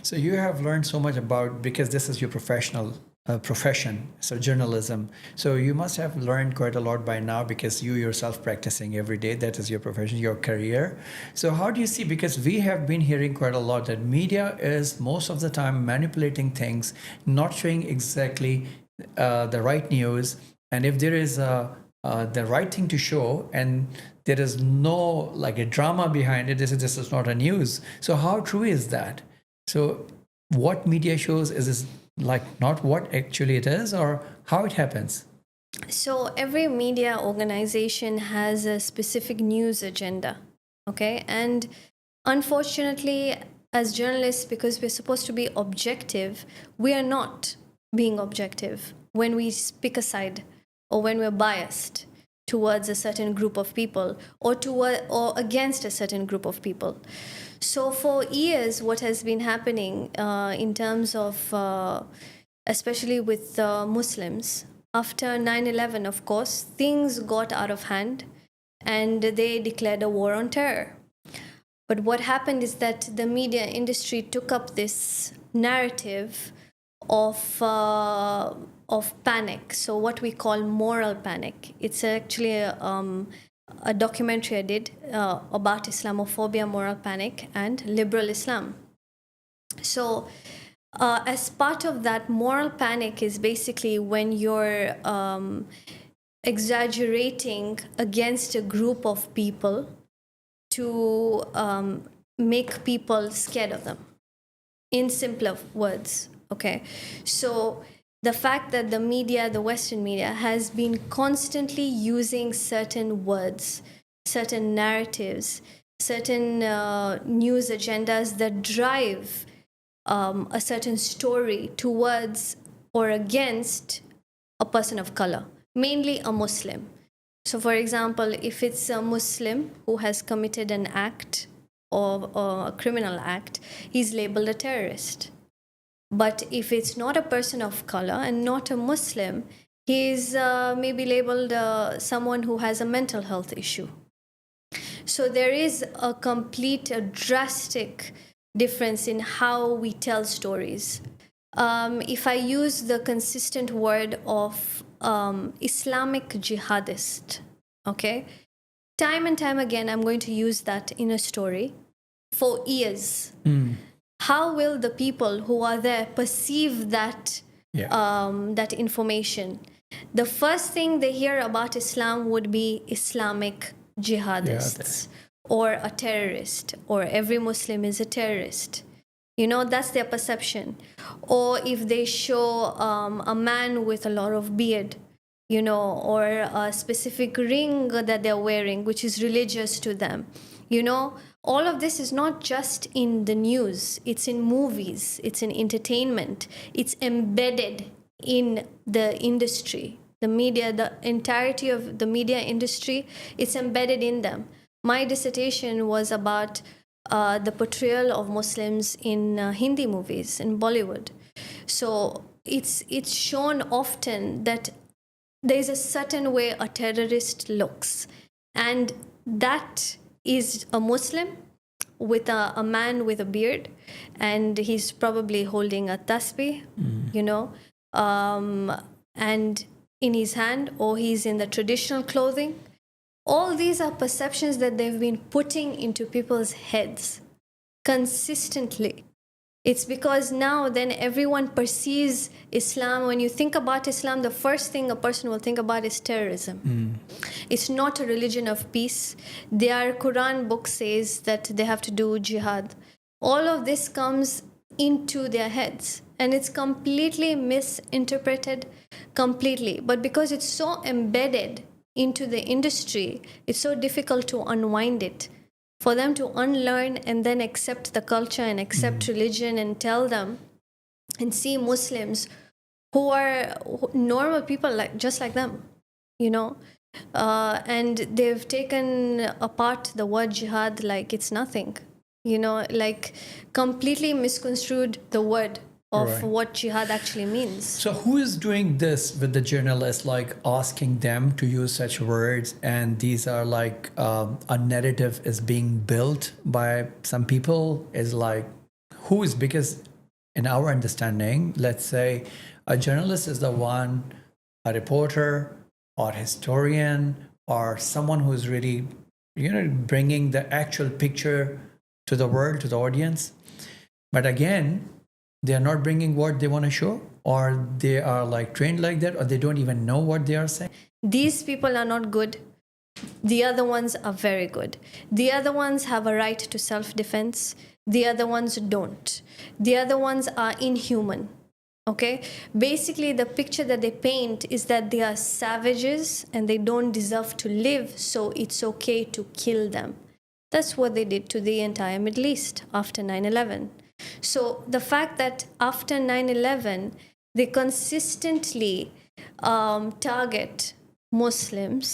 So you have learned so much about, because this is your professional profession, so journalism. So you must have learned quite a lot by now, because you yourself practicing every day. That is your profession, your career. So how do you see? Because we have been hearing quite a lot that media is most of the time manipulating things, not showing exactly the right news, and if there is the right thing to show, and there is no like a drama behind it, this is not a news. So how true is that? So what media shows is this like not what actually it is, or how it happens? So every media organization has a specific news agenda, okay? And unfortunately, as journalists, because we're supposed to be objective, we are not being objective when we pick a side or when we're biased towards a certain group of people or against a certain group of people. So for years, what has been happening in terms of, especially with Muslims, after 9/11, of course, things got out of hand and they declared a war on terror. But what happened is that the media industry took up this narrative of panic. So what we call moral panic. It's actually a documentary I did about Islamophobia, moral panic, and liberal Islam. So as part of that, moral panic is basically when you're exaggerating against a group of people to make people scared of them, in simpler words. Okay, so the fact that the media, the Western media, has been constantly using certain words, certain narratives, certain news agendas that drive a certain story towards or against a person of color, mainly a Muslim. So, for example, if it's a Muslim who has committed an act or a criminal act, he's labeled a terrorist. But if it's not a person of color and not a Muslim, he's maybe labeled someone who has a mental health issue. So there is a complete, a drastic difference in how we tell stories. If I use the consistent word of Islamic jihadist, okay? Time and time again, I'm going to use that in a story for years. How will the people who are there perceive that that information? The first thing they hear about Islam would be Islamic jihadists or a terrorist, or every Muslim is a terrorist. You know, that's their perception. Or if they show a man with a lot of beard, you know, or a specific ring that they're wearing, which is religious to them, you know, all of this is not just in the news, it's in movies, it's in entertainment, it's embedded in the industry, the media, the entirety of the media industry, it's embedded in them. My dissertation was about the portrayal of Muslims in Hindi movies, in Bollywood. So it's shown often that there's a certain way a terrorist looks, and that is a Muslim with a man with a beard, and he's probably holding a tasbih, you know, and in his hand, or he's in the traditional clothing. All these are perceptions that they've been putting into people's heads consistently. It's because now then everyone perceives Islam. When you think about Islam, the first thing a person will think about is terrorism. It's not a religion of peace. Their Quran book says that they have to do jihad. All of this comes into their heads, and it's completely misinterpreted, completely. But because it's so embedded into the industry, it's so difficult to unwind it. For them to unlearn and then accept the culture and accept religion and tell them and see Muslims who are normal people, like just like them, you know, and they've taken apart the word jihad like it's nothing, you know, like completely misconstrued the word of what jihad actually means. So who is doing this with the journalists, like asking them to use such words, and these are like a narrative is being built by some people, is like, who is, because in our understanding, let's say a journalist is the one, a reporter or historian or someone who's really, bringing the actual picture to the world, to the audience. But again, they are not bringing what they want to show, or they are like trained like that, or they don't even know what they are saying. These people are not good. The other ones are very good. The other ones have a right to self-defense. The other ones don't. The other ones are inhuman. Okay? Basically, the picture that they paint is that they are savages and they don't deserve to live, so it's okay to kill them. That's what they did to the entire Middle East after 9/11. So the fact that after 9/11, they consistently target Muslims